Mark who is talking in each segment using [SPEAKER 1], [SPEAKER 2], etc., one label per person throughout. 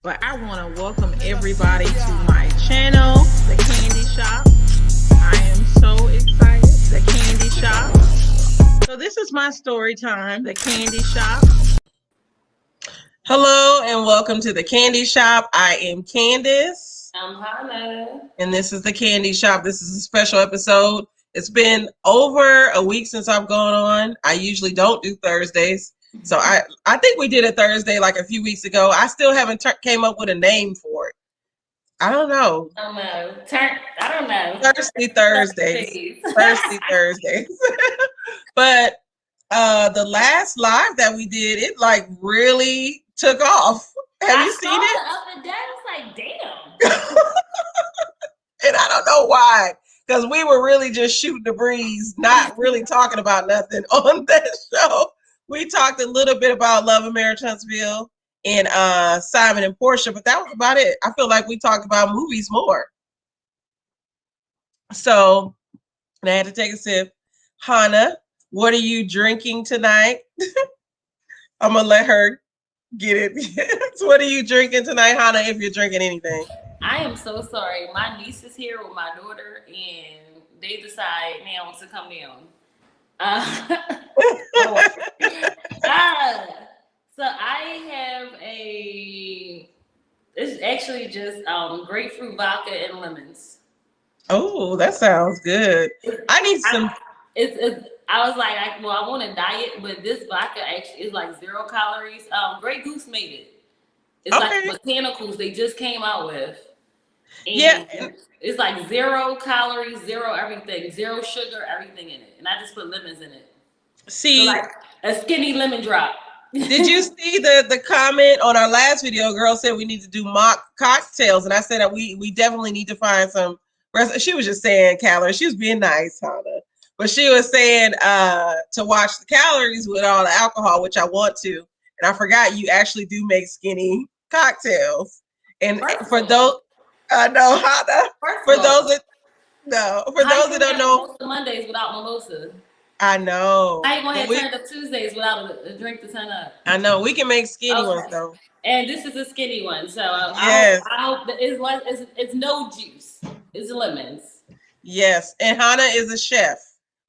[SPEAKER 1] But I want to welcome everybody to my channel, The Candy Shop. I am so excited. The Candy Shop. So this is my story time, The Candy Shop. Hello and welcome to The Candy Shop. I am Candace.
[SPEAKER 2] I'm Hannah.
[SPEAKER 1] And this is The Candy Shop. This is a special episode. It's been over a week since I've gone on. I usually don't do Thursdays. So I think we did a Thursday like a few weeks ago. I still haven't came up with a name for it. I don't know.
[SPEAKER 2] I don't know.
[SPEAKER 1] Thirsty Thursdays. Thirsty Thursdays. But the last live that we did, it like really took off. Have you seen it?
[SPEAKER 2] The other day, I was like, damn.
[SPEAKER 1] And I don't know why. Because we were really just shooting the breeze, not really talking about nothing on that show. We talked a little bit about Love and Marriage Huntsville and Simon and Portia, but that was about it. I feel like we talked about movies more. So, and I had to take a sip. Hannah, what are you drinking tonight? I'm going to let her get it. So what are you drinking tonight, Hannah, if you're drinking anything?
[SPEAKER 2] I am so sorry. My niece is here with my daughter, and they decide now to come down. So I have it's actually just grapefruit vodka and lemons.
[SPEAKER 1] Oh, that sounds good. I need some.
[SPEAKER 2] I was like, I want to diet, but this vodka actually is like 0 calories. Grey Goose made it. It's like botanicals they just came out with. And
[SPEAKER 1] yeah.
[SPEAKER 2] It's like 0 calories, 0 everything, 0 sugar, everything in it. And I just put lemons in it.
[SPEAKER 1] See,
[SPEAKER 2] so like a skinny lemon drop.
[SPEAKER 1] Did you see the comment on our last video? A girl said we need to do mock cocktails. And I said that we definitely need to find some. She was just saying calories. She was being nice, Hannah. But she was saying to watch the calories with all the alcohol, which I want to. And I forgot you actually do make skinny cocktails. And for those, no, Hannah. For those that don't know,
[SPEAKER 2] Mondays without mimosa.
[SPEAKER 1] I know.
[SPEAKER 2] I ain't gonna have turned up Tuesdays without a drink to turn up.
[SPEAKER 1] I know. We can make skinny ones though.
[SPEAKER 2] And this is a skinny one, so
[SPEAKER 1] yes.
[SPEAKER 2] I hope that it's no juice. It's lemons.
[SPEAKER 1] Yes, and Hannah is a chef.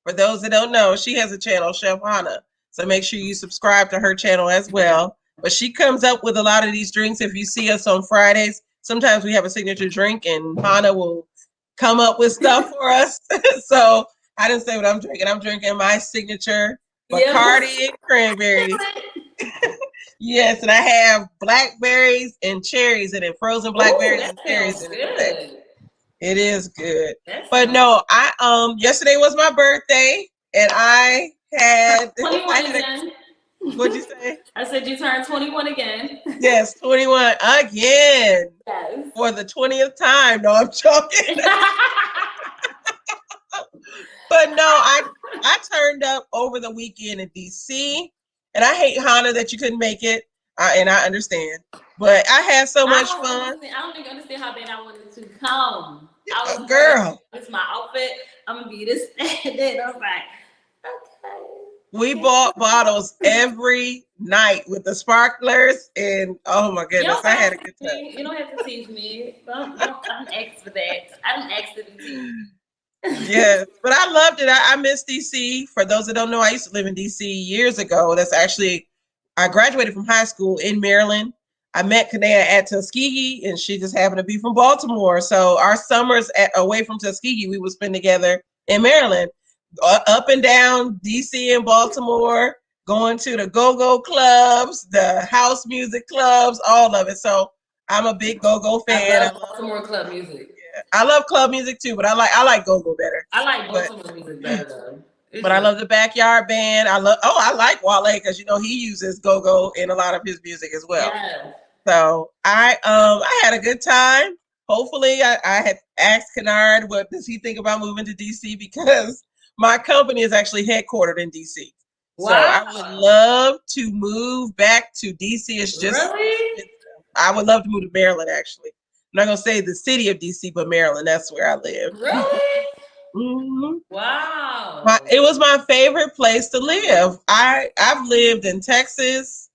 [SPEAKER 1] For those that don't know, she has a channel, Chef Hannah. So make sure you subscribe to her channel as well. But she comes up with a lot of these drinks. If you see us on Fridays, sometimes we have a signature drink, and Hannah will come up with stuff for us. So I didn't say what I'm drinking. I'm drinking my signature Bacardi and cranberries. Yes, and I have blackberries and cherries in it, frozen blackberries and cherries in it. It is good. But no, I yesterday was my birthday, and I had
[SPEAKER 2] 21 again.
[SPEAKER 1] What'd you say?
[SPEAKER 2] I said you turned 21 again.
[SPEAKER 1] Yes, 21 again.
[SPEAKER 2] Yes.
[SPEAKER 1] For the 20th time. No, I'm joking. But no, I turned up over the weekend in DC, and I hate, Hannah, that you couldn't make it, and I understand. But I had so much fun.
[SPEAKER 2] I don't think you understand how bad I wanted to come. I was
[SPEAKER 1] girl.
[SPEAKER 2] It's my outfit. I'm gonna be this and then I was like, okay.
[SPEAKER 1] We bought bottles every night with the sparklers, and oh my goodness, I had a good time.
[SPEAKER 2] You don't have to tease me. Don't ask for that. I didn't ask to be teased.
[SPEAKER 1] Yes, but I loved it. I miss DC. For those that don't know, I used to live in DC years ago. I graduated from high school in Maryland. I met Kanea at Tuskegee, and she just happened to be from Baltimore. So our summers away from Tuskegee, we would spend together in Maryland, up and down DC and Baltimore, going to the go-go clubs, the house music clubs, all of it. So I'm a big go-go fan.
[SPEAKER 2] I love Baltimore club music.
[SPEAKER 1] I love club music too, but I like go-go better.
[SPEAKER 2] I like Baltimore music better though.
[SPEAKER 1] But I love the Backyard Band. I like Wale because he uses go-go in a lot of his music as well.
[SPEAKER 2] Yeah.
[SPEAKER 1] So I had a good time. Hopefully I had asked Kennard what does he think about moving to DC, because my company is actually headquartered in DC. Wow. So I would love to move back to DC. It's just I would love to move to Maryland actually. I'm not gonna say the city of DC, but Maryland, that's where I live.
[SPEAKER 2] Really?
[SPEAKER 1] Mm-hmm.
[SPEAKER 2] Wow.
[SPEAKER 1] It was my favorite place to live. I've lived in Texas.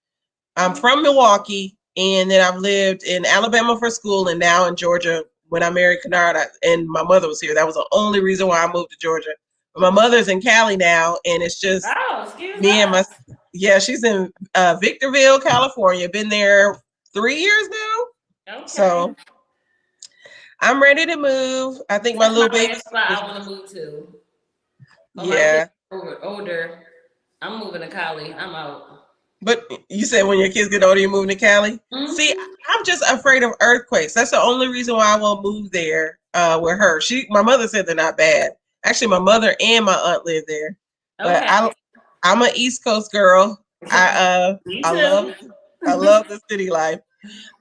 [SPEAKER 1] I'm from Milwaukee, And then I've lived in Alabama for school and now in Georgia when I married Kennard, and my mother was here. That was the only reason why I moved to Georgia. But my mother's in Cali now, and it's just me and my, yeah, she's in Victorville, California. Been there 3 years now. Okay. So I'm ready to move. I think my little baby.
[SPEAKER 2] I want to move to.
[SPEAKER 1] Yeah.
[SPEAKER 2] Older. I'm moving to Cali. I'm out.
[SPEAKER 1] But you said when your kids get older, you're moving to Cali? Mm-hmm. See, I'm just afraid of earthquakes. That's the only reason why I won't move there with her. My mother said they're not bad. Actually, my mother and my aunt live there. Okay. But I'm an East Coast girl. I love the city life.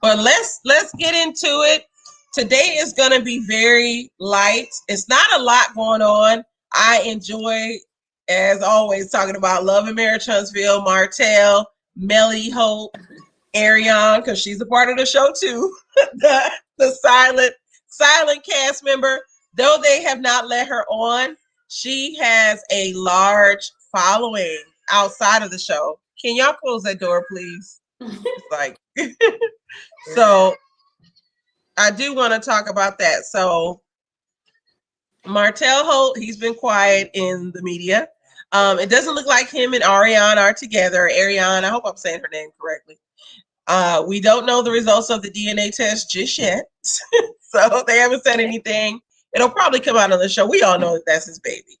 [SPEAKER 1] But let's get into it. Today is going to be very light. It's not a lot going on. I enjoy, as always, talking about Love and Marriage Huntsville, Martell, Melly Holt, Arionne, because she's a part of the show too. the silent cast member. Though they have not let her on, she has a large following outside of the show. Can y'all close that door, please? It's like so. I do want to talk about that. So Martell Holt, he's been quiet in the media. It doesn't look like him and Arionne are together. Arionne, I hope I'm saying her name correctly. We don't know the results of the DNA test just yet. So they haven't said anything. It'll probably come out on the show. We all know that that's his baby.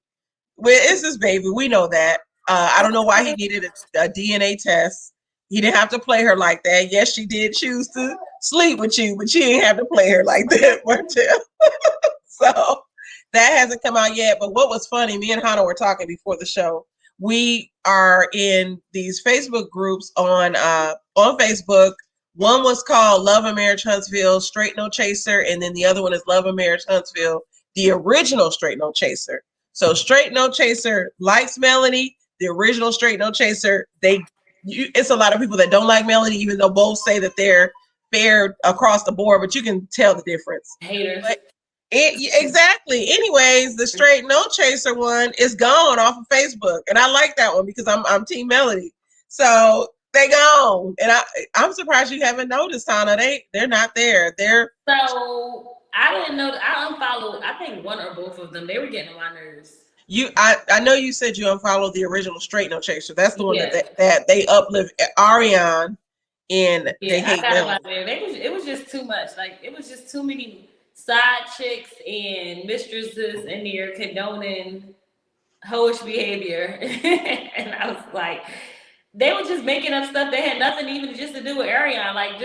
[SPEAKER 1] It's his baby. We know that. I don't know why he needed a DNA test. He didn't have to play her like that. Yes, she did choose to sleep with you, but she didn't have to play her like that, Martell. So that hasn't come out yet. But what was funny, me and Hannah were talking before the show. We are in these Facebook groups on Facebook. One was called Love and Marriage Huntsville, Straight No Chaser, and then the other one is Love and Marriage Huntsville, the original Straight No Chaser. So Straight No Chaser likes Melody. The original Straight No Chaser, it's a lot of people that don't like Melody, even though both say that they're fair across the board, but you can tell the difference.
[SPEAKER 2] Haters.
[SPEAKER 1] Exactly. Anyways, the Straight No Chaser one is gone off of Facebook, and I like that one because I'm Team Melody. So they gone, and I'm surprised you haven't noticed, Hannah. They're not there.
[SPEAKER 2] So I didn't know. I unfollowed. I think one or both of them. They were getting on my nerves.
[SPEAKER 1] I know you said you unfollowed the original Straight No Chaser. That's the one that they uplift Arionne and they hate Melody.
[SPEAKER 2] It was just too much. Like it was just too many side chicks and mistresses in there condoning hoish behavior, and I was like, they were just making up stuff that had nothing even just to do with Arionne. Like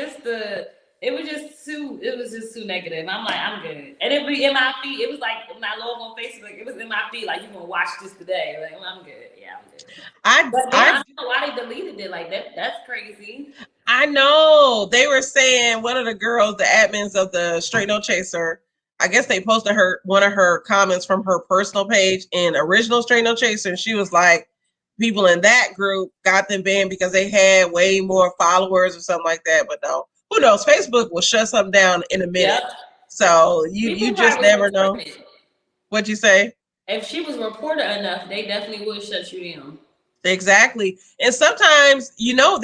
[SPEAKER 2] it was just too negative. I'm like, I'm good. And it be in my feed. It was like when I log on Facebook, it was in my feed. Like, you gonna watch this today? Like, well, I'm good. Yeah, I'm good. I don't know why they deleted it like that. That's crazy.
[SPEAKER 1] I know. They were saying one of the girls, the admins of the Straight No Chaser, I guess they posted one of her comments from her personal page in original Straight No Chaser, and she was like, people in that group got them banned because they had way more followers or something like that. But no. Who knows? Facebook will shut something down in a minute. Yep. So you just never know. What'd you say?
[SPEAKER 2] If she was reported enough, they definitely would shut you down.
[SPEAKER 1] Exactly. And sometimes, no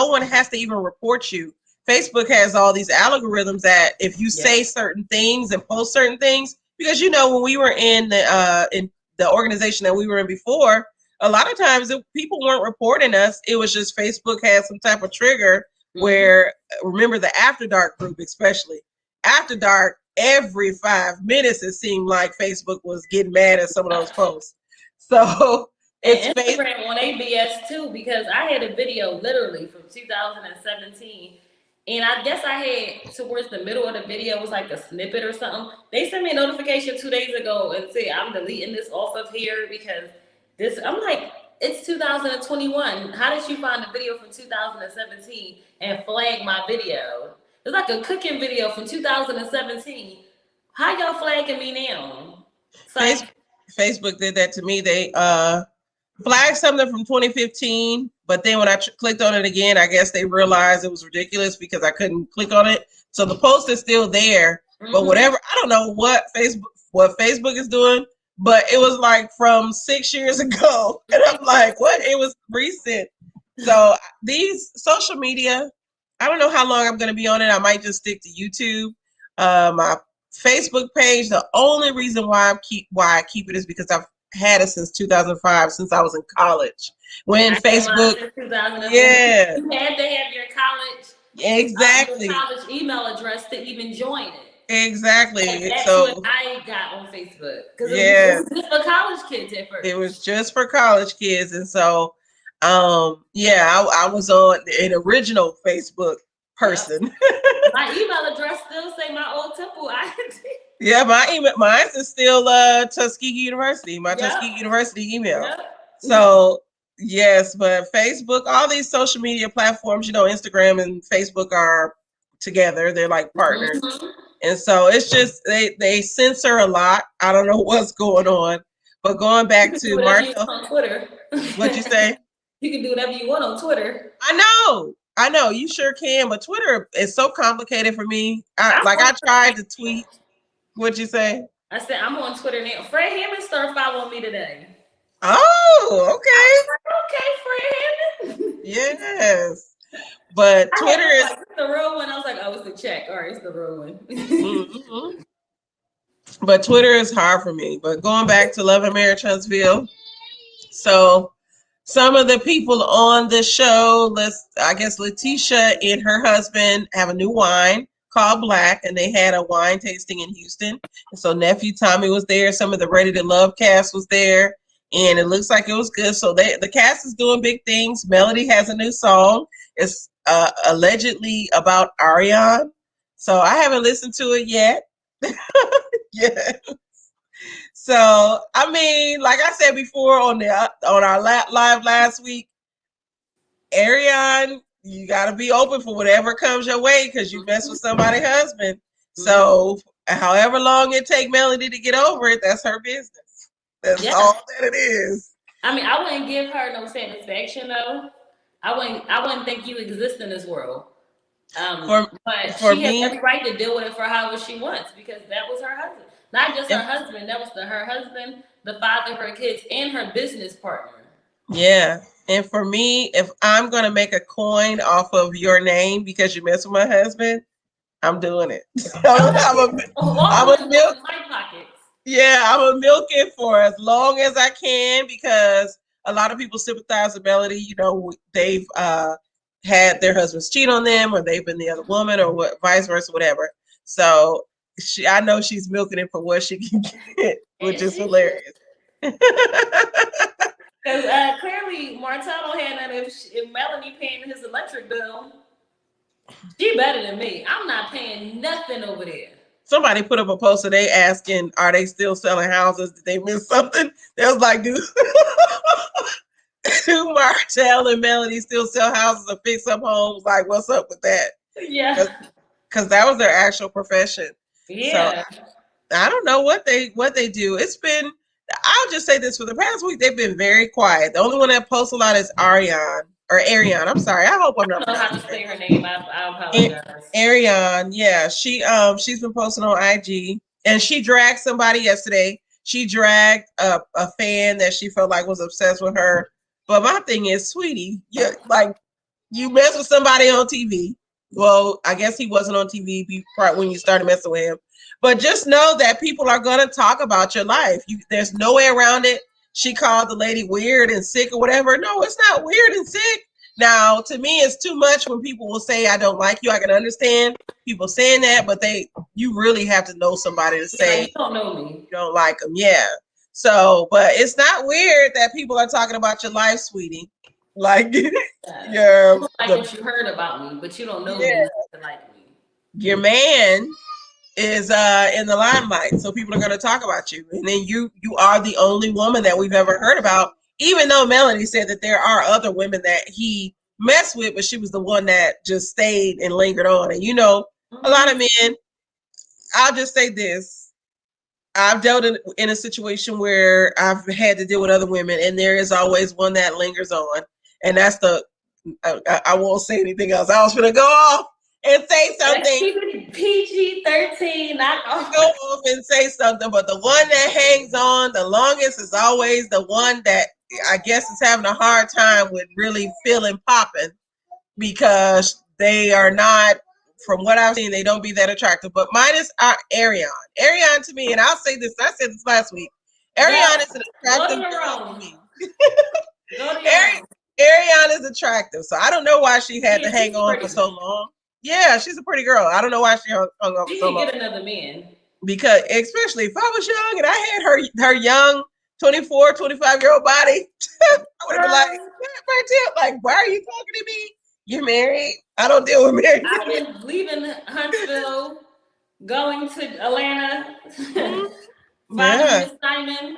[SPEAKER 1] one has to even report you. Facebook has all these algorithms that if you say certain things and post certain things, because when we were in the organization that we were in before, a lot of times people weren't reporting us. It was just Facebook had some type of trigger. Where, remember the After Dark group, especially After Dark, every 5 minutes it seemed like Facebook was getting mad at some of those posts. So it's
[SPEAKER 2] Instagram on ABS too, because I had a video literally from 2017, and I guess I had towards the middle of the video was like a snippet or something. They sent me a notification 2 days ago and said I'm deleting this off of here because this. I'm like, it's 2021. How did you find a video from 2017 and flag my video? It's like a cooking video from 2017. How y'all flagging me now?
[SPEAKER 1] Facebook did that to me. They flagged something from 2015, but then when I clicked on it again, I guess they realized it was ridiculous because I couldn't click on it. So the post is still there, but whatever. I don't know what Facebook is doing. But it was like from 6 years ago. And I'm like, what? It was recent. So these social media, I don't know how long I'm going to be on it. I might just stick to YouTube. My Facebook page. The only reason why I keep it is because I've had it since 2005, since I was in college. When Facebook, yeah,
[SPEAKER 2] you had to have your
[SPEAKER 1] exactly,
[SPEAKER 2] your college email address to even join it.
[SPEAKER 1] Exactly.
[SPEAKER 2] And that's
[SPEAKER 1] so
[SPEAKER 2] what I got on Facebook because
[SPEAKER 1] yeah,
[SPEAKER 2] it was just for college kids at first.
[SPEAKER 1] It was just for college kids, and so I was on an original Facebook person.
[SPEAKER 2] Yep. My email address still say my old Temple ID.
[SPEAKER 1] Yeah, mine is still Tuskegee University, my Tuskegee University email. Yep. So yes, but Facebook, all these social media platforms, Instagram and Facebook are together. They're like partners. Mm-hmm. And so it's just they censor a lot. I don't know what's going on. But going back to Martell
[SPEAKER 2] on Twitter.
[SPEAKER 1] What'd you say?
[SPEAKER 2] You can do whatever you want on Twitter.
[SPEAKER 1] I know, you sure can, but Twitter is so complicated for me. I tried to tweet. What'd you say?
[SPEAKER 2] I said I'm on Twitter now. Fred Hammond started following me today.
[SPEAKER 1] Oh, okay.
[SPEAKER 2] Okay, Fred Hammond.
[SPEAKER 1] Yes. But Twitter is
[SPEAKER 2] the real one. I was like, oh, it's the check. All right, it's the real one. Mm-hmm.
[SPEAKER 1] But Twitter is hard for me. But going back to Love and Marriage Huntsville, so some of the people on the show, I guess Letitia and her husband have a new wine called Black, and they had a wine tasting in Houston. And so nephew Tommy was there. Some of the Ready to Love cast was there, and it looks like it was good. So the cast is doing big things. Melody has a new song. It's allegedly about Arionne. So I haven't listened to it yet. Yeah. So, I mean, like I said before on our live last week, arionne, you got to be open for whatever comes your way because you mess with somebody's husband. So, however long it take Melody to get over it, that's her business. That's all that it is.
[SPEAKER 2] I mean, I wouldn't give her no satisfaction though. I wouldn't think you exist in this world. But she has every right to deal with it for however she wants because that was her husband. Not just her husband, that was her husband, the father of her kids, and her business partner.
[SPEAKER 1] Yeah. And for me, if I'm going to make a coin off of your name because you mess with my husband, I'm doing it. I'm a milk. Yeah, I'm a milk it for as long as I can because a lot of people sympathize with Melody. They've had their husbands cheat on them or they've been the other woman or vice versa, whatever. So I know she's milking it for what she can get, which is hilarious.
[SPEAKER 2] Because clearly Martell don't have that if Melanie paying his electric bill. She better than me. I'm not paying nothing over there.
[SPEAKER 1] Somebody put up a post today asking, are they still selling houses? Did they miss something? They was like, do Martell and Melody still sell houses or fix up homes? Like, what's up with that?
[SPEAKER 2] Yeah.
[SPEAKER 1] Because that was their actual profession.
[SPEAKER 2] Yeah.
[SPEAKER 1] So, I don't know what they do. It's been, I'll just say this, for the past week, they've been very quiet. The only one that posts a lot is Arionne. I'm sorry. I hope I'm not.
[SPEAKER 2] I don't know how to say her name. I apologize.
[SPEAKER 1] Arionne, yeah. She's been posting on IG, and she dragged somebody yesterday. She dragged a fan that she felt like was obsessed with her. But my thing is, sweetie, you mess with somebody on TV. Well, I guess he wasn't on TV when you started messing with him. But just know that people are going to talk about your life. There's no way around it. She called the lady weird and sick or whatever. No, it's not weird and sick. Now, to me, it's too much when people will say, I don't like you. I can understand people saying that, but you really have to know somebody to say,
[SPEAKER 2] you don't know me.
[SPEAKER 1] You don't like them. Yeah. So, but it's not weird that people are talking about your life, sweetie. Like,
[SPEAKER 2] what you heard about me, but you don't know me to like me.
[SPEAKER 1] Your man is in the limelight, so people are going to talk about you, and then you are the only woman that we've ever heard about, even though Melanie said that there are other women that he messed with, but she was the one that just stayed and lingered on. And a lot of men, I'll just say this, I've dealt in a situation where I've had to deal with other women, and there is always one that lingers on, and that's I won't say anything else. I was going to go off and say something.
[SPEAKER 2] PG-13, not
[SPEAKER 1] go off and say something, but the one that hangs on the longest is always the one that I guess is having a hard time with really feeling popping because they are not, from what I've seen, they don't be that attractive. But mine is Ariane. Ariane to me, and I'll say this, I said this last week. Ariane is an attractive girl to me. Ariane is attractive, so I don't know why she had to hang on for so long. Yeah, she's a pretty girl. I don't know why she hung on for so long.
[SPEAKER 2] She can get another man.
[SPEAKER 1] Because especially if I was young and I had her young 24, 25-year-old body, I would have been like, Martell, like, why are you talking to me? You're married. I don't deal with married.
[SPEAKER 2] I've been leaving Huntsville, going to Atlanta, finding Miss Simon.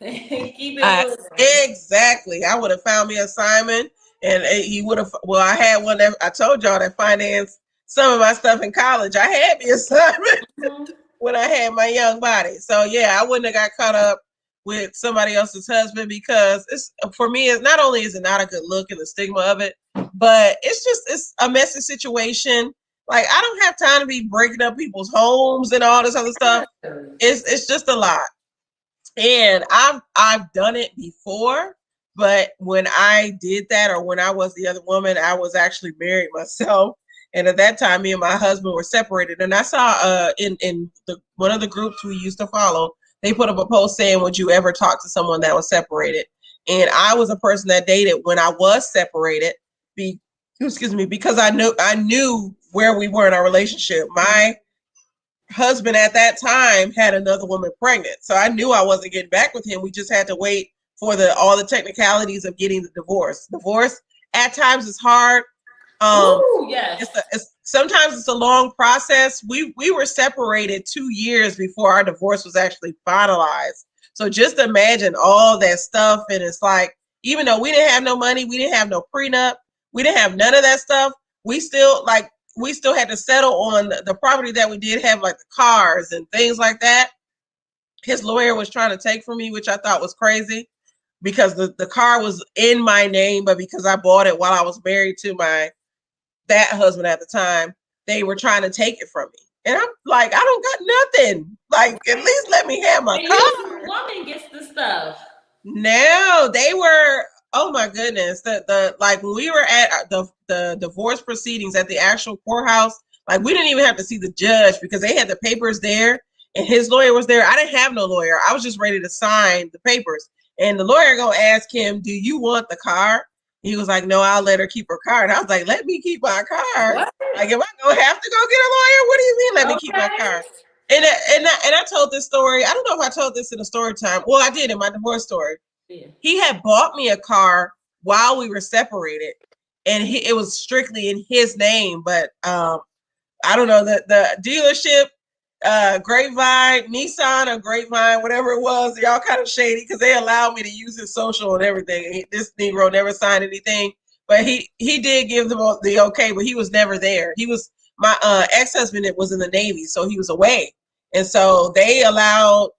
[SPEAKER 2] Keep it
[SPEAKER 1] exactly. I would have found me a Simon, and he would have. Well, I had one that I told y'all that financed some of my stuff in college. I had me a Simon when I had my young body. So yeah, I wouldn't have got caught up with somebody else's husband, because it's, for me, it's not only is it not a good look and the stigma of it, but it's a messy situation. Like, I don't have time to be breaking up people's homes and all this other stuff. It's just a lot. And I've done it before, but when I did that, or when I was the other woman, I was actually married myself. And at that time, me and my husband were separated. And I saw in one of the groups we used to follow, they put up a post saying, would you ever talk to someone that was separated? And I was a person that dated when I was separated, because I knew where we were in our relationship. My husband at that time had another woman pregnant, so I knew I wasn't getting back with him. We just had to wait for all the technicalities of getting the divorce. Divorce at times is hard.
[SPEAKER 2] Yes.
[SPEAKER 1] Sometimes it's a long process. We were separated 2 years before our divorce was actually finalized. So just imagine all that stuff. And it's like, even though we didn't have no money, we didn't have no prenup, we didn't have none of that stuff, we still had to settle on the property that we did have, like the cars and things like that. His lawyer was trying to take from me, which I thought was crazy, because the car was in my name, but because I bought it while I was married to that husband at the time, they were trying to take it from me. And I'm like, I don't got nothing. Like, at least let me have my car.
[SPEAKER 2] The woman gets the stuff.
[SPEAKER 1] No, they were, oh my goodness. Like, when we were at the divorce proceedings at the actual courthouse, like, we didn't even have to see the judge because they had the papers there and his lawyer was there. I didn't have no lawyer. I was just ready to sign the papers. And the lawyer gonna ask him, do you want the car? He was like, no, I'll let her keep her car. And I was like, let me keep my car. What? Like, am I gonna have to go get a lawyer? What do you mean, let me keep my car? And I told this story. I don't know if I told this in a story time. Well, I did in my divorce story. Yeah. He had bought me a car while we were separated, and it was strictly in his name. But I don't know, the dealership, Grapevine, Nissan or Grapevine, whatever it was, y'all kind of shady because they allowed me to use his social and everything. This Negro never signed anything, but he did give them the okay, but he was never there. He was my ex-husband. It was in the Navy, so he was away, and so they allowed.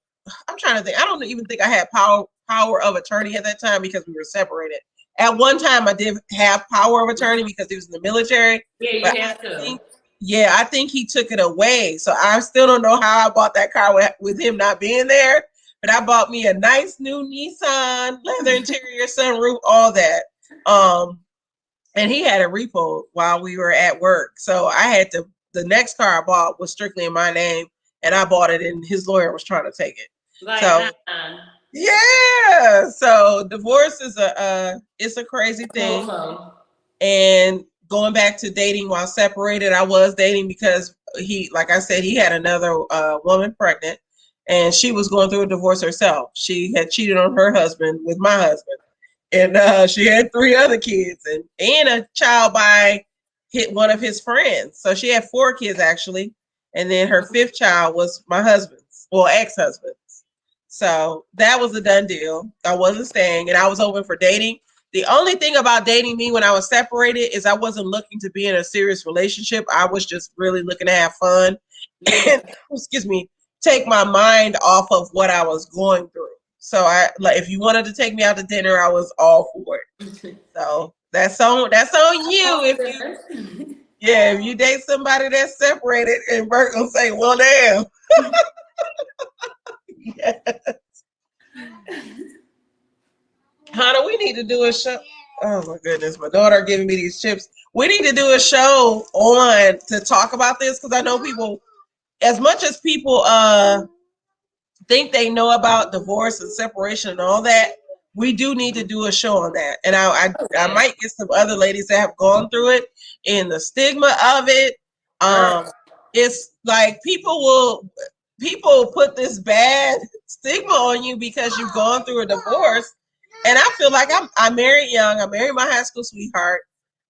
[SPEAKER 1] I'm trying to think. I don't even think I had power of attorney at that time because we were separated. At one time, I did have power of attorney because he was in the military.
[SPEAKER 2] Yeah, you have to.
[SPEAKER 1] Yeah, I think he took it away. So I still don't know how I bought that car with him not being there. But I bought me a nice new Nissan, leather interior, sunroof, all that. And he had a repo while we were at work. So I had the next car I bought was strictly in my name, and I bought it, and his lawyer was trying to take it. Yeah. So divorce is it's a crazy thing. And going back to dating while separated, I was dating because like I said, he had another woman pregnant, and she was going through a divorce herself. She had cheated on her husband with my husband, and she had 3 other kids and a child by one of his friends. So she had 4 kids actually, and then her 5th child was my husband's, well, ex-husband's. So that was a done deal. I wasn't staying, and I was open for dating. The only thing about dating me when I was separated is I wasn't looking to be in a serious relationship. I was just really looking to have fun and, take my mind off of what I was going through. So if you wanted to take me out to dinner, I was all for it. So that's on you. If you date somebody that's separated, and Bert gonna say, well, damn. Yes. Hannah, we need to do a show. Oh my goodness, my daughter giving me these chips. We need to do a show on to talk about this because I know people, as much as people think they know about divorce and separation and all that, we do need to do a show on that. And I might get some other ladies that have gone through it and the stigma of it. It's like people put this bad stigma on you because you've gone through a divorce. And I feel like I married young. I married my high school sweetheart.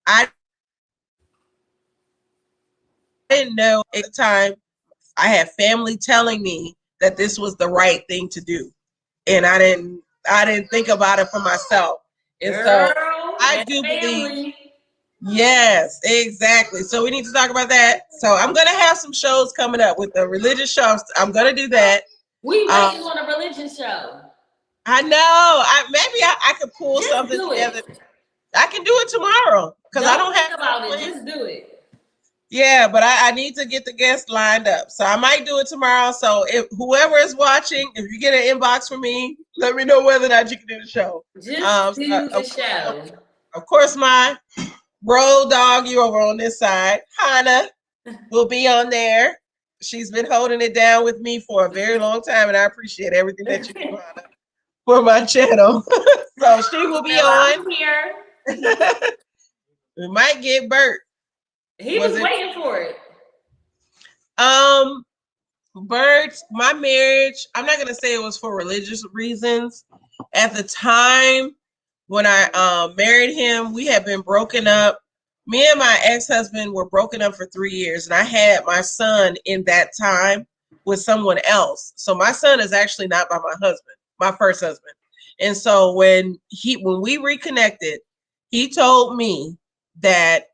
[SPEAKER 1] I didn't know at the time. I had family telling me that this was the right thing to do, and I didn't think about it for myself. And so I do believe, yes, exactly. So we need to talk about that. So I'm gonna have some shows coming up with the religious shows. I'm gonna do that.
[SPEAKER 2] We waiting on a religion show.
[SPEAKER 1] I know. Maybe I could pull something together. I can do it tomorrow because I don't have
[SPEAKER 2] about it. Just do it.
[SPEAKER 1] Yeah, but I need to get the guests lined up. So I might do it tomorrow. So if whoever is watching, if you get an inbox from me, let me know whether or not you can do the show.
[SPEAKER 2] Just do the show.
[SPEAKER 1] Of course, my road dog, you over on this side, Hannah, will be on there. She's been holding it down with me for a very long time, and I appreciate everything that you do, Hannah, for my channel. So she will be on.
[SPEAKER 2] Here.
[SPEAKER 1] We might get Bert.
[SPEAKER 2] He was waiting for it.
[SPEAKER 1] Bert, my marriage, I'm not gonna say it was for religious reasons. At the time when I married him, we had been broken up. Me and my ex-husband were broken up for 3 years, and I had my son in that time with someone else. So my son is actually not by my husband, my first husband. And so when we reconnected, he told me that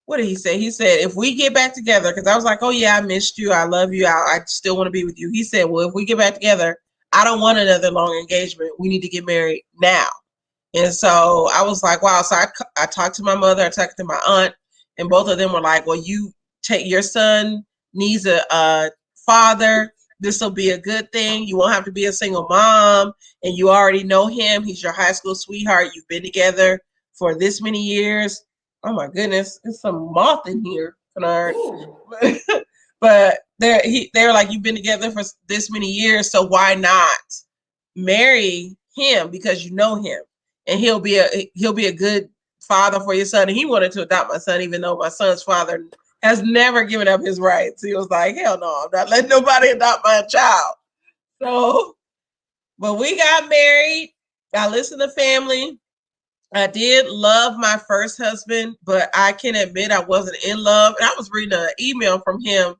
[SPEAKER 1] what did he say? He said, if we get back together, because I was like, oh yeah, I missed you. I love you. I still want to be with you. He said, well, if we get back together, I don't want another long engagement. We need to get married now. And so I was like, wow. So I talked to my mother, I talked to my aunt, and both of them were like, well, your son needs a father. This will be a good thing. You won't have to be a single mom. And you already know him. He's your high school sweetheart. You've been together for this many years. Oh my goodness, there's some moth in here, Bernard. But they're like, you've been together for this many years, so why not marry him because you know him, and he'll be a good father for your son. And he wanted to adopt my son, even though my son's father has never given up his rights. He was like, hell no, I'm not letting nobody adopt my child. So, but we got married. I listened to family. I did love my first husband, but I can admit I wasn't in love. And I was reading an email from him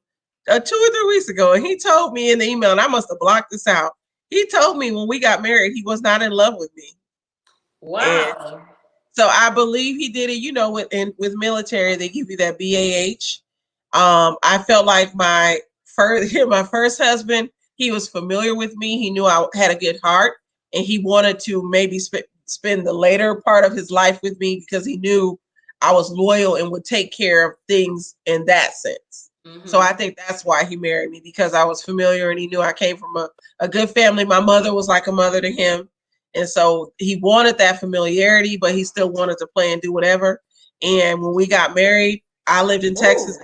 [SPEAKER 1] 2 or 3 weeks ago, and he told me in the email, and I must have blocked this out. He told me when we got married, he was not in love with me.
[SPEAKER 2] Wow.
[SPEAKER 1] And so I believe he did it. You know, with military, they give you that BAH. I felt like my first husband, he was familiar with me. He knew I had a good heart, and he wanted to maybe spend the later part of his life with me because he knew I was loyal and would take care of things in that sense. Mm-hmm. So I think that's why he married me, because I was familiar and he knew I came from a good family. My mother was like a mother to him. And so he wanted that familiarity, but he still wanted to play and do whatever. And when we got married, I lived in Texas.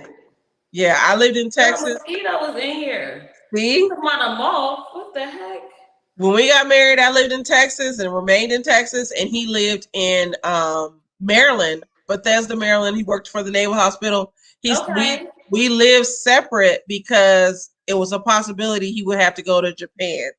[SPEAKER 1] Yeah, I lived in Texas.
[SPEAKER 2] The mosquito was in here.
[SPEAKER 1] See?
[SPEAKER 2] Come on, a moth. What the heck?
[SPEAKER 1] When we got married, I lived in Texas and remained in Texas, and he lived in Maryland, Bethesda, Maryland. He worked for the Naval Hospital. We lived separate because it was a possibility he would have to go to Japan.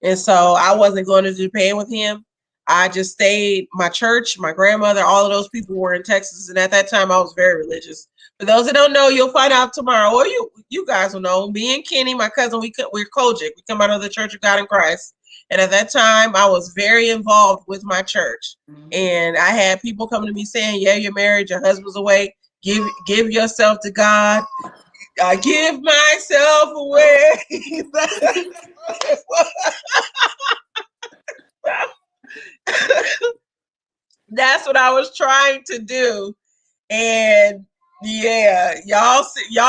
[SPEAKER 1] And so I wasn't going to Japan with him. I just stayed. My church, my grandmother, all of those people were in Texas. And at that time, I was very religious. For those that don't know, you'll find out tomorrow, or you guys will know. Me and Kenny, my cousin, we're Kojic. We come out of the Church of God in Christ. And at that time, I was very involved with my church. Mm-hmm. And I had people coming to me saying, yeah, you're married, your husband's away. Give yourself to God. I give myself away. That's what I was trying to do. And Yeah, y'all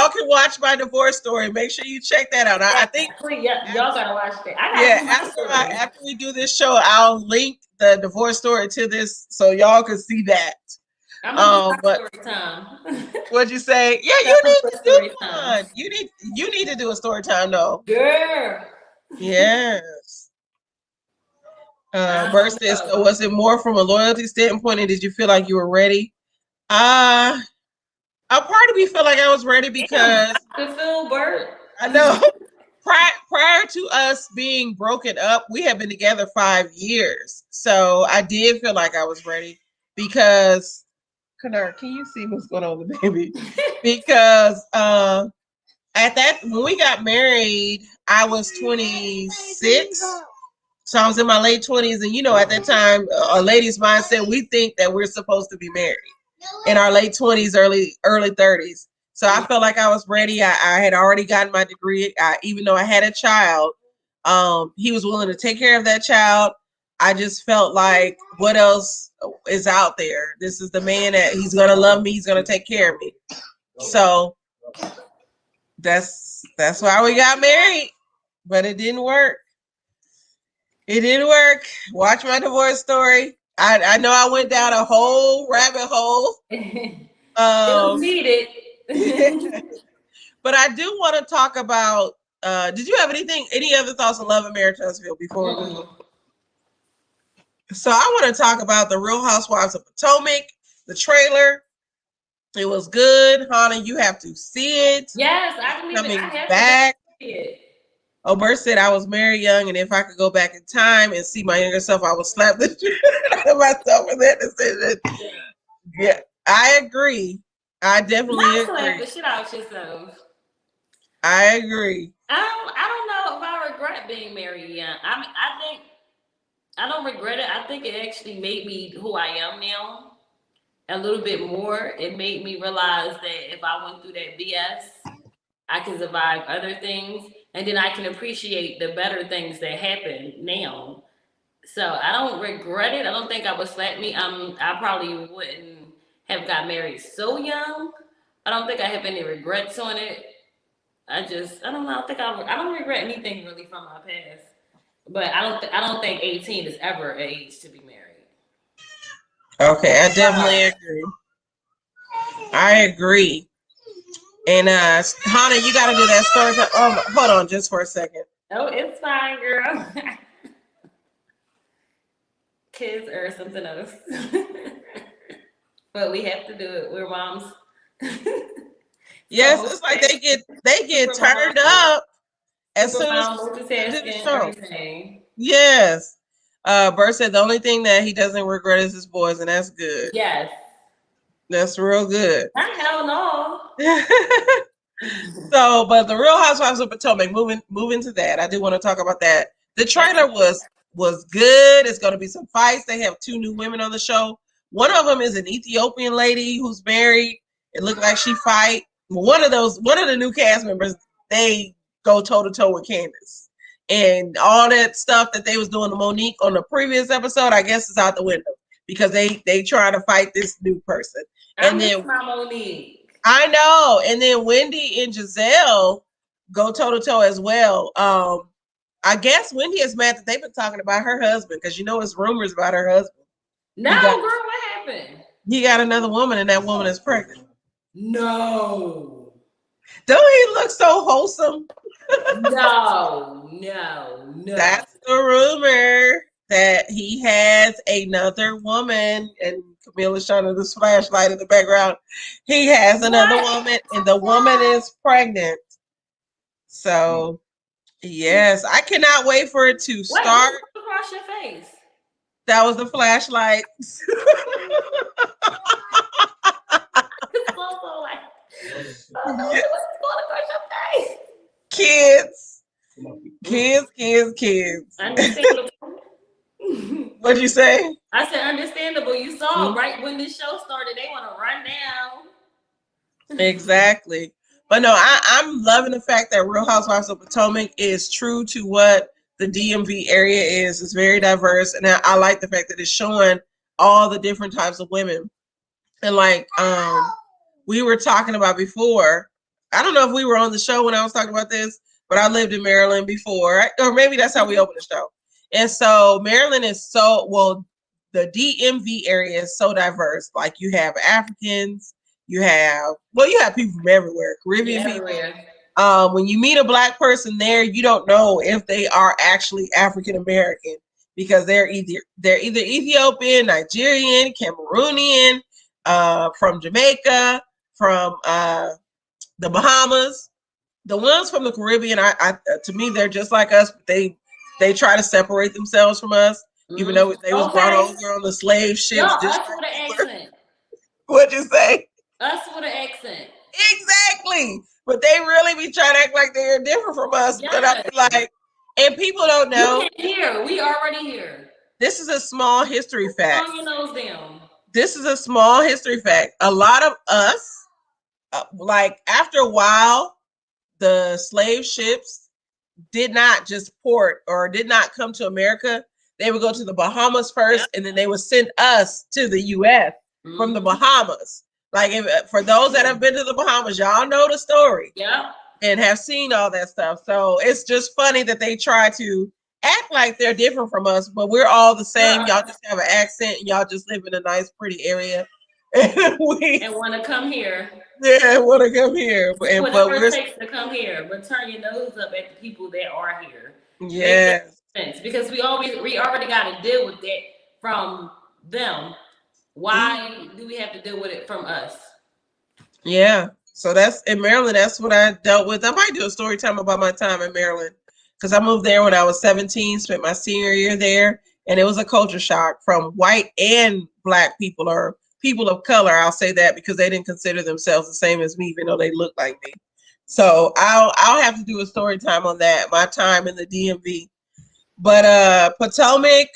[SPEAKER 1] can watch my divorce story. Make sure you check that out. I think
[SPEAKER 2] y'all gotta watch that. I gotta
[SPEAKER 1] yeah,
[SPEAKER 2] do my story.
[SPEAKER 1] after we do this show, I'll link the divorce story to this so y'all can see that.
[SPEAKER 2] I'm gonna do my
[SPEAKER 1] But
[SPEAKER 2] story time.
[SPEAKER 1] what'd you say? Yeah,
[SPEAKER 2] I'm
[SPEAKER 1] you
[SPEAKER 2] gonna
[SPEAKER 1] need
[SPEAKER 2] do
[SPEAKER 1] to
[SPEAKER 2] a
[SPEAKER 1] do
[SPEAKER 2] story time.
[SPEAKER 1] one. You need to do a story time though.
[SPEAKER 2] Girl.
[SPEAKER 1] Yes.
[SPEAKER 2] I
[SPEAKER 1] Bert
[SPEAKER 2] don't
[SPEAKER 1] says,
[SPEAKER 2] know.
[SPEAKER 1] so was it more from a loyalty standpoint, and did you feel like you were ready? A part of me felt like I was ready
[SPEAKER 2] Damn,
[SPEAKER 1] because
[SPEAKER 2] Dr. Phil Burt.
[SPEAKER 1] I know prior to us being broken up, we had been together 5 years. So I did feel like I was ready because Kanar, can you see what's going on with the baby? Because at that when we got married, I was 26. So I was in my late 20s, and at that time, a lady's mindset, we think that we're supposed to be married in our late 20s, early 30s. So I felt like I was ready. I had already gotten my degree. Even though I had a child, he was willing to take care of that child. I just felt like, what else is out there? This is the man that he's gonna love me. He's gonna take care of me. So that's why we got married, but it didn't work. It didn't work. Watch my divorce story. I know I went down a whole rabbit hole.
[SPEAKER 2] It was needed.
[SPEAKER 1] But I do want to talk about. Did you have any other thoughts on Love and Marriage Huntsville before we move? So I want to talk about the Real Housewives of Potomac, the trailer. It was good, Hannah. You have to see it.
[SPEAKER 2] Yes, I believe it. I have
[SPEAKER 1] back.
[SPEAKER 2] to see it.
[SPEAKER 1] Oh, Bert said I was married young, and if I could go back in time and see my younger self, I would slap the shit out of myself for that decision. Yeah, I agree. I definitely
[SPEAKER 2] Not
[SPEAKER 1] agree.
[SPEAKER 2] slap the shit out yourself.
[SPEAKER 1] I agree.
[SPEAKER 2] I don't know if I regret being married young. I think I don't regret it. I think it actually made me who I am now a little bit more. It made me realize that if I went through that BS, I can survive other things, and then I can appreciate the better things that happen now. So I don't regret it. I don't think I would slap me. I probably wouldn't have got married so young. I don't think I have any regrets on it. I don't know. I don't regret anything really from my past. But I don't think 18 is ever an age to be married.
[SPEAKER 1] Okay, I definitely agree. I agree. And Hannah, you got to do that story. Oh, hold on, just for a second.
[SPEAKER 2] Oh, it's fine, girl. Kids are something else. But we have to do it. We're moms.
[SPEAKER 1] Yes, it's like they get turned up as soon as
[SPEAKER 2] multitasking, everything.
[SPEAKER 1] Yes. Bert said the only thing that he doesn't regret is his boys, and that's good.
[SPEAKER 2] Yes.
[SPEAKER 1] That's real good.
[SPEAKER 2] Hell no.
[SPEAKER 1] So, but the Real Housewives of Potomac, moving to that, I do want to talk about that. The trailer was good. It's going to be some fights. They have 2 new women on the show. One of them is an Ethiopian lady who's married. It looked like she fight. One of the new cast members, they go toe to toe with Candace, and all that stuff that they was doing to Monique on the previous episode, I guess, is out the window because they try to fight this new person. And then
[SPEAKER 2] my Monique.
[SPEAKER 1] I know. And then Wendy and Giselle go toe to toe as well. I guess Wendy is mad that they've been talking about her husband because it's rumors about her husband.
[SPEAKER 2] No, girl, what happened?
[SPEAKER 1] He got another woman, and that woman is pregnant.
[SPEAKER 2] No.
[SPEAKER 1] Don't he look so wholesome?
[SPEAKER 2] No.
[SPEAKER 1] That's the rumor that he has another woman, and Camilla's shining this flashlight in the background. He has another woman, and the woman is pregnant. So, yes, I cannot wait for it to start.
[SPEAKER 2] What across your face?
[SPEAKER 1] That was the flashlight. Kids.
[SPEAKER 2] Understandable.
[SPEAKER 1] What'd you say?
[SPEAKER 2] I said understandable. You saw right when this show started, they want to run down.
[SPEAKER 1] Exactly. But no, I'm loving the fact that Real Housewives of Potomac is true to what the DMV area is. It's very diverse, and I like the fact that it's showing all the different types of women. And like we were talking about before. I don't know if we were on the show when I was talking about this, but I lived in Maryland before, or maybe that's how we opened the show. And so Maryland is the DMV area is so diverse. Like you have Africans, you have people from everywhere, Caribbean people. When you meet a Black person there, you don't know if they are actually African American because they're either Ethiopian, Nigerian, Cameroonian, from Jamaica, from the Bahamas. The ones from the Caribbean, to me, they're just like us, but they try to separate themselves from us, even though they was brought over on the slave ships.
[SPEAKER 2] Yo, us with an accent.
[SPEAKER 1] What'd you say?
[SPEAKER 2] Us with an accent.
[SPEAKER 1] Exactly. But they really be trying to act like they're different from us. Yes. But I be like, and people don't know.
[SPEAKER 2] You can't hear. We already here.
[SPEAKER 1] This is a small history fact.
[SPEAKER 2] Throw your nose down.
[SPEAKER 1] This is a small history fact. A lot of us, like after a while, the slave ships did not just port or did not come to America. They would go to the Bahamas first, and then they would send us to the U.S. From the Bahamas. Like for those that have been to the Bahamas, y'all know the story.
[SPEAKER 2] Yeah.
[SPEAKER 1] And have seen all that stuff. So it's just funny that they try to act like they're different from us, but we're all the same. Y'all just have an accent. And y'all just live in a nice, pretty area.
[SPEAKER 2] And want to come here.
[SPEAKER 1] Yeah, want to come here.
[SPEAKER 2] Whatever it takes to come here, but turn your nose up at the people that are here.
[SPEAKER 1] Yeah.
[SPEAKER 2] Because we already got to deal with that from them. Why do we have to deal with it from us?
[SPEAKER 1] Yeah. So that's in Maryland. That's what I dealt with. I might do a story time about my time in Maryland because I moved there when I was 17, spent my senior year there, and it was a culture shock from white and Black people or people of color. I'll say that because they didn't consider themselves the same as me, even though they look like me. So I'll have to do a story time on that, my time in the DMV. But Potomac,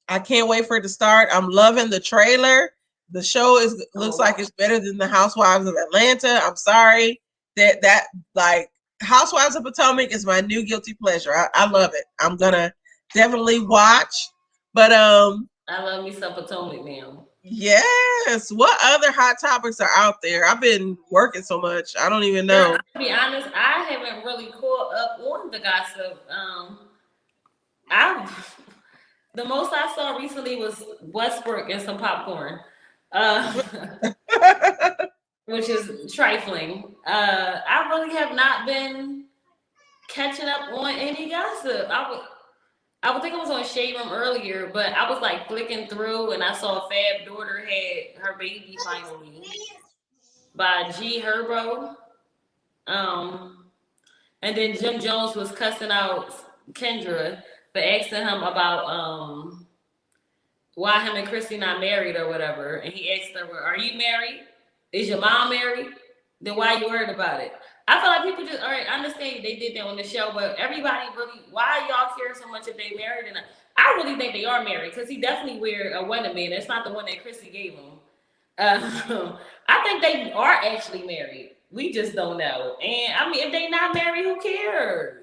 [SPEAKER 1] I can't wait for it to start. I'm loving the trailer. The show looks like it's better than the Housewives of Atlanta. I'm sorry that like Housewives of Potomac is my new guilty pleasure. I love it. I'm gonna definitely watch. But
[SPEAKER 2] I love me some Potomac now.
[SPEAKER 1] Yes. What other hot topics are out there? I've been working so much. I don't even know.
[SPEAKER 2] To be honest, I haven't really caught up on the gossip. The most I saw recently was Westbrook and some popcorn. Which is trifling. I really have not been catching up on any gossip. I would think I was on Shade Room earlier, but I was like flicking through and I saw Fab daughter had her baby finally by G Herbo. And then Jim Jones was cussing out Kendra for asking him about why him and Chrissy not married or whatever. And he asked her, are you married? Is your mom married? Then why are you worried about it? I feel like people just, all right, I understand they did that on the show, but everybody really, why y'all care so much if they married? And I really think they are married because he definitely wear a wedding band. It's not the one that Chrissy gave him. I think they are actually married. We just don't know. And I mean, if they not married, who cares?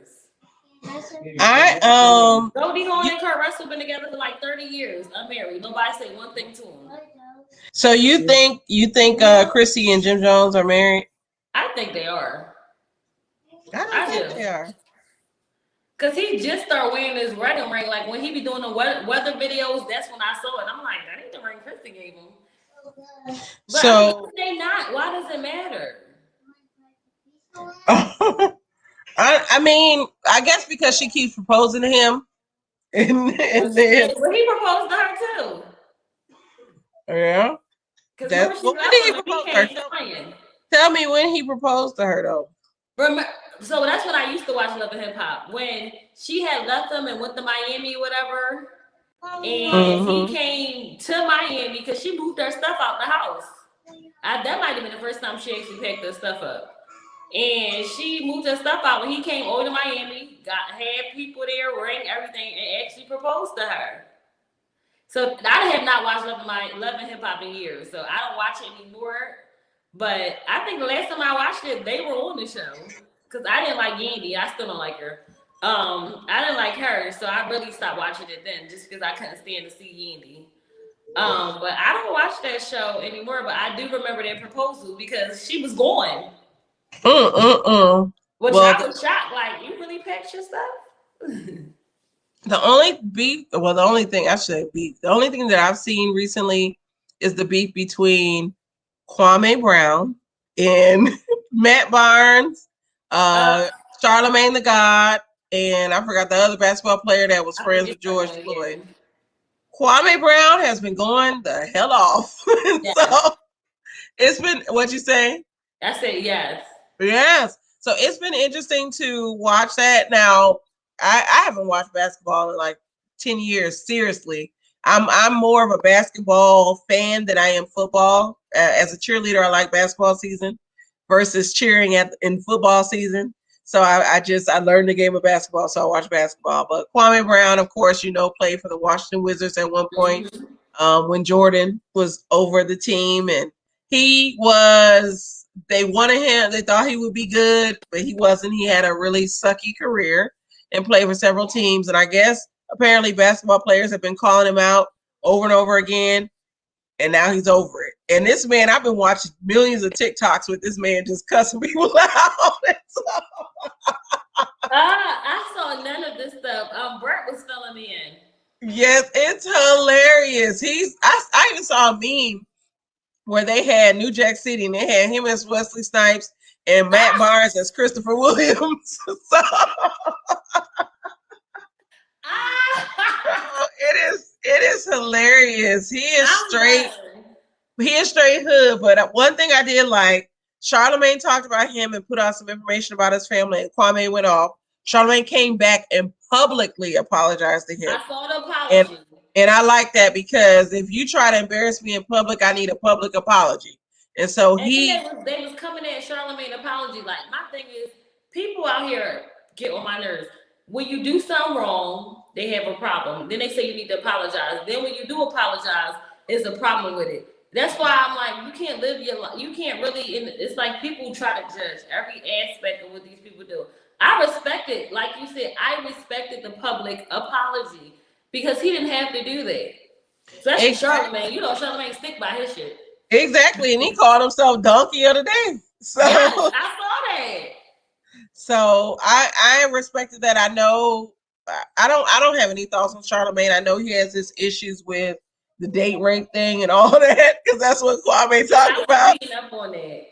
[SPEAKER 1] Goldie
[SPEAKER 2] Hawn and Kurt Russell been together for like 30 years, unmarried. Nobody say one thing to him.
[SPEAKER 1] So you think Chrissy and Jim Jones are married?
[SPEAKER 2] I think they are.
[SPEAKER 1] I think they are.
[SPEAKER 2] Cause he just started wearing his wedding ring. Like when he be doing the weather videos, that's when I saw it. I'm like, that ain't the ring Chrissy gave him. But
[SPEAKER 1] so
[SPEAKER 2] they not. Why does it matter?
[SPEAKER 1] I mean, I guess because she keeps proposing to him, and then
[SPEAKER 2] well, he proposed to her too.
[SPEAKER 1] Yeah. When did he propose to her? Tell me when he proposed to her though.
[SPEAKER 2] So that's when I used to watch Love and Hip Hop. When she had left him and went to Miami or whatever, and he came to Miami because she moved her stuff out the house. That might have been the first time she actually packed her stuff up. And she moved her stuff out when he came over to Miami, had people there, ring everything, and actually proposed to her. So I have not watched Love and Hip Hop in years, so I don't watch it anymore. But I think the last time I watched it, they were on the show because I didn't like Yandy. I still don't like her. I didn't like her, so I really stopped watching it then, just because I couldn't stand to see Yandy. But I don't watch that show anymore. But I do remember that proposal because she was going, which
[SPEAKER 1] Well,
[SPEAKER 2] I was shocked. Like, you really packed your stuff?
[SPEAKER 1] the only beef, well, the only thing I should say beef, the only thing that I've seen recently is the beef between Kwame Brown and Matt Barnes,
[SPEAKER 2] Uh,
[SPEAKER 1] Charlemagne the God, and I forgot the other basketball player that was
[SPEAKER 2] I
[SPEAKER 1] friends
[SPEAKER 2] forget
[SPEAKER 1] with
[SPEAKER 2] her
[SPEAKER 1] George
[SPEAKER 2] name
[SPEAKER 1] Floyd.
[SPEAKER 2] again.
[SPEAKER 1] Kwame Brown has been going the hell off.
[SPEAKER 2] Yes,
[SPEAKER 1] So it's been what you say?
[SPEAKER 2] I said yes.
[SPEAKER 1] Yes. So it's been interesting to watch that. Now, I haven't watched basketball in like 10 years, seriously. I'm more of a basketball fan than I am football. As a cheerleader, I like basketball season versus cheering in football season. So I learned the game of basketball, so I watch basketball. But Kwame Brown, of course, played for the Washington Wizards at one point
[SPEAKER 2] Mm-hmm.
[SPEAKER 1] when Jordan was over the team, and he was. They wanted him. They thought he would be good, but he wasn't. He had a really sucky career and played for several teams. And I guess apparently basketball players have been calling him out over and over again, and now he's over it. And this man, I've been watching millions of TikToks with this man just cussing people out.
[SPEAKER 2] I saw none of this stuff. Brett was filling me in.
[SPEAKER 1] Yes, it's hilarious. I even saw a meme where they had New Jack City and they had him as Wesley Snipes and Matt Barnes as Christopher Williams. So it is hilarious.
[SPEAKER 2] I'm done.
[SPEAKER 1] He is straight hood. But one thing I did like, Charlemagne talked about him and put out some information about his family, and Kwame went off. Charlemagne came back and publicly apologized to him.
[SPEAKER 2] I saw the
[SPEAKER 1] And
[SPEAKER 2] apology.
[SPEAKER 1] and I like that because if you try to embarrass me in public, I need a public apology. And so
[SPEAKER 2] And then
[SPEAKER 1] he
[SPEAKER 2] they was coming at Charlemagne apology. Like, my thing is, people out here get on my nerves. When you do something wrong, they have a problem. Then they say you need to apologize. Then when you do apologize, there's a problem with it. That's why I'm like, you can't live your life. You can't really. It's like people try to judge every aspect of what these people do. I respect it. Like you said, I respected the public apology because he didn't have to do that. Especially Charlemagne. You know, Charlemagne stick by his shit.
[SPEAKER 1] exactly, and he called himself Donkey of the Day. So
[SPEAKER 2] Yes, I saw that.
[SPEAKER 1] so I respected that. I know I don't have any thoughts on Charlemagne. I know he has his issues with the date rape thing and all that because that's what Kwame
[SPEAKER 2] I
[SPEAKER 1] talked
[SPEAKER 2] was
[SPEAKER 1] about.
[SPEAKER 2] reading up on that.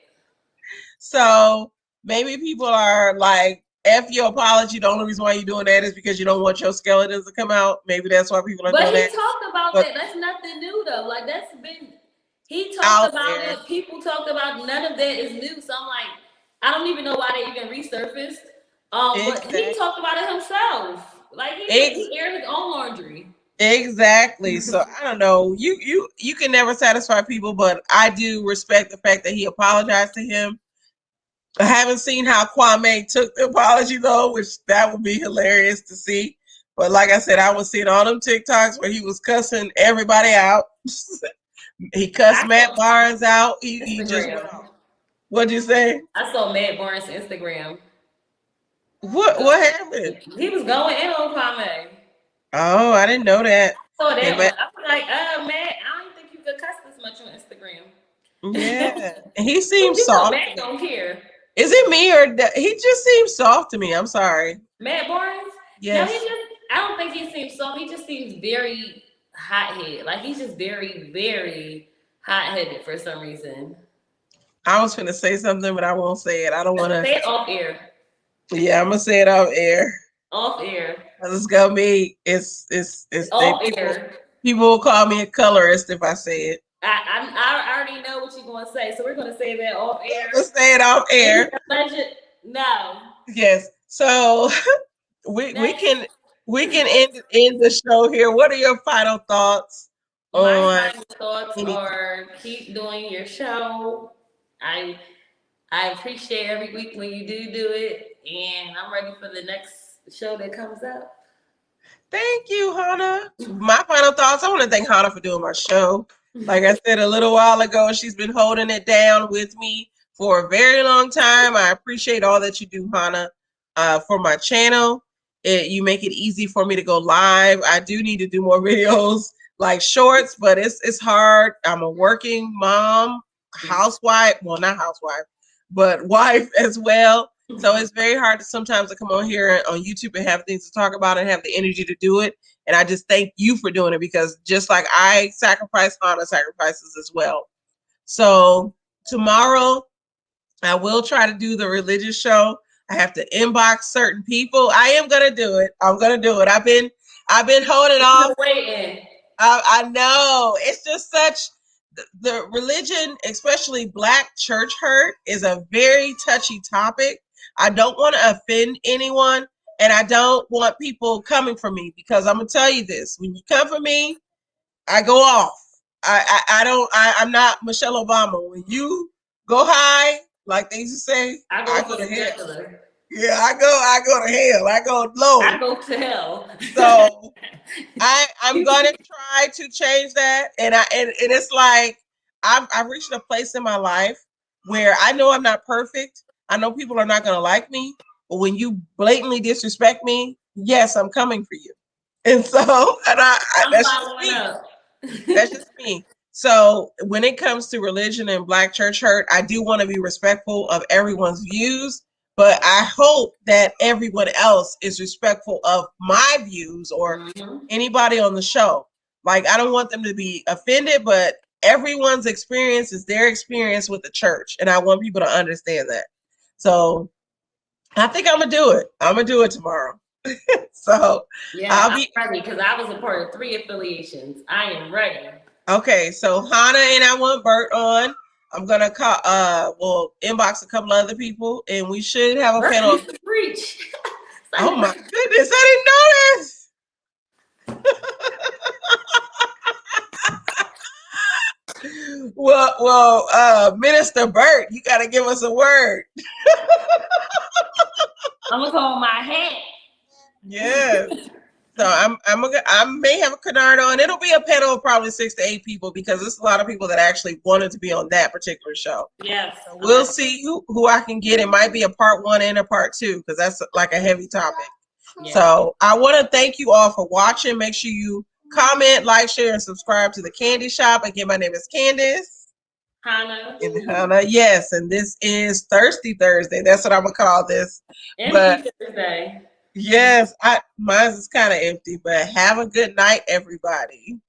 [SPEAKER 1] So maybe people are like, F your apology. The only reason why you're doing that is because you don't want your skeletons to come out. Maybe that's why people are
[SPEAKER 2] But
[SPEAKER 1] doing
[SPEAKER 2] he
[SPEAKER 1] that.
[SPEAKER 2] talked about
[SPEAKER 1] But
[SPEAKER 2] that. That's nothing new though. Like, that's been he talked
[SPEAKER 1] out
[SPEAKER 2] about
[SPEAKER 1] there,
[SPEAKER 2] it. People talked about none of that is new. So I'm like, I don't even know why they even resurfaced. But he
[SPEAKER 1] exactly.
[SPEAKER 2] talked about it himself. Like, he aired his own laundry.
[SPEAKER 1] Exactly. So I don't know. You can never satisfy people, but I do respect the fact that he apologized to him. I haven't seen how Kwame took the apology though, which that would be hilarious to see. But like I said, I was seeing all them TikToks where he was cussing everybody out. He cussed
[SPEAKER 2] I
[SPEAKER 1] Matt
[SPEAKER 2] saw
[SPEAKER 1] Barnes out. He just went
[SPEAKER 2] Instagram.
[SPEAKER 1] off. What'd you say?
[SPEAKER 2] I saw Matt Barnes' Instagram.
[SPEAKER 1] What happened?
[SPEAKER 2] He was going in on Kwame.
[SPEAKER 1] Oh, I didn't know that.
[SPEAKER 2] So
[SPEAKER 1] And
[SPEAKER 2] that
[SPEAKER 1] Matt,
[SPEAKER 2] one, I was like, Matt, I don't think you could cuss this much on Instagram.
[SPEAKER 1] yeah, and he
[SPEAKER 2] But
[SPEAKER 1] seems
[SPEAKER 2] you know,
[SPEAKER 1] soft to
[SPEAKER 2] Matt
[SPEAKER 1] me.
[SPEAKER 2] don't care.
[SPEAKER 1] Is it me or he just seems soft to me? I'm sorry.
[SPEAKER 2] Matt Barnes? No,
[SPEAKER 1] Yes,
[SPEAKER 2] I don't think he seems soft. He just seems very hot headed. Like, he's just very, very hot headed for some reason.
[SPEAKER 1] I was gonna say something, but I won't say it. I don't want to.
[SPEAKER 2] Say it off air.
[SPEAKER 1] Yeah, I'm gonna say it off air.
[SPEAKER 2] Off air.
[SPEAKER 1] It's gonna be. It's they
[SPEAKER 2] Off air.
[SPEAKER 1] people will call me a colorist if I say it.
[SPEAKER 2] I already know what you're going to say, so we're going to say that off air.
[SPEAKER 1] Let's say it off air.
[SPEAKER 2] No.
[SPEAKER 1] Yes. So we can end the show here. What are your final thoughts
[SPEAKER 2] My
[SPEAKER 1] on
[SPEAKER 2] final thoughts
[SPEAKER 1] anything?
[SPEAKER 2] are keep doing your show. I I appreciate every week when you do it, and I'm ready for the next show that comes up.
[SPEAKER 1] Thank you, Hannah. My final thoughts. I want to thank Hannah for doing my show. Like I said a little while ago, she's been holding it down with me for a very long time. I appreciate all that you do, Hannah, for my channel. You make it easy for me to go live. I do need to do more videos like shorts, but it's hard. I'm a working mom, housewife. Well, not housewife, but wife as well. So it's very hard to sometimes to come on here on YouTube and have things to talk about and have the energy to do it. And I just thank you for doing it, because just like I sacrifice, Hannah sacrifices as well. So tomorrow I will try to do the religious show. I have to inbox certain people. I am gonna do it. I'm gonna do it. I've been holding off.
[SPEAKER 2] Waiting.
[SPEAKER 1] I know, it's just such the religion, especially Black church hurt, is a very touchy topic. I don't want to offend anyone, and I don't want people coming for me, because I'm gonna tell you this: when you come for me, I go off. I'm not Michelle Obama. When you go high, like they used to say, I go to hell. Yeah, I go to hell. I go low.
[SPEAKER 2] I go to hell.
[SPEAKER 1] So I'm gonna try to change that, and it's like I've reached a place in my life where I know I'm not perfect. I know people are not gonna like me, but when you blatantly disrespect me, yes, I'm coming for you. And so, and that's just me. That's just me. So when it comes to religion and Black church hurt, I do want to be respectful of everyone's views, but I hope that everyone else is respectful of my views, or anybody on the show. Like, I don't want them to be offended, but everyone's experience is their experience with the church, and I want people to understand that. So I think I'm gonna do it. I'm gonna do it tomorrow. So
[SPEAKER 2] yeah, I'll be ready, because I was a part of 3 affiliations. I am ready.
[SPEAKER 1] Okay, so Hannah and I want Bert on. I'm gonna call we'll inbox a couple other people, and we should have a panel.
[SPEAKER 2] Preach.
[SPEAKER 1] Oh my goodness, I didn't know this. Well, Minister Bert, you gotta give us a word.
[SPEAKER 2] I'm gonna call my hat.
[SPEAKER 1] Yes. So I may have a canard on. It'll be a panel of probably 6 to 8 people, because there's a lot of people that actually wanted to be on that particular show.
[SPEAKER 2] Yes.
[SPEAKER 1] So we'll see who I can get. It might be a part 1 and a part 2, because that's like a heavy topic. Yeah. So I want to thank you all for watching. Make sure you comment, like, share, and subscribe to the Candy Shop. Again, my name is Candace.
[SPEAKER 2] Hannah.
[SPEAKER 1] And Hannah, yes. And this is Thirsty Thursday. That's what I'm gonna call this.
[SPEAKER 2] Empty Thursday.
[SPEAKER 1] Yes, mine is kind of empty, but have a good night, everybody.